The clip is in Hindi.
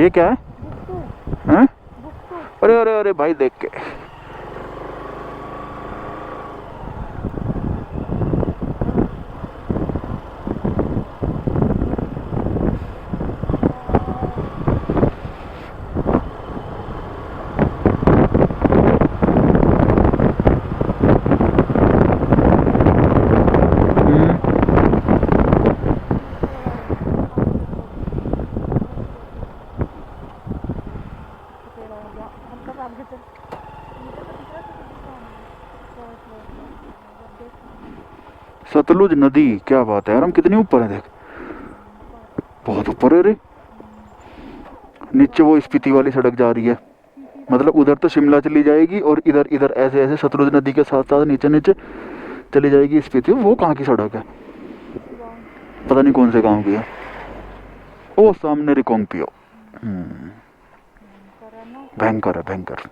ये क्या है? हैं? अरे अरे अरे भाई देख के सतलुज नदी, क्या बात है यार, हम कितने ऊपर हैं देख, बहुत ऊपर है रे। नीचे वो स्पीति वाली सड़क जा रही है, मतलब उधर तो शिमला चली जाएगी और इधर इधर ऐसे ऐसे सतलुज नदी के साथ साथ नीचे नीचे चली जाएगी स्पीति। वो कहाँ की सड़क है? पता नहीं कौन से गांव की है। ओ सामने रिकोंग पियो। भयंकर है भयंकर।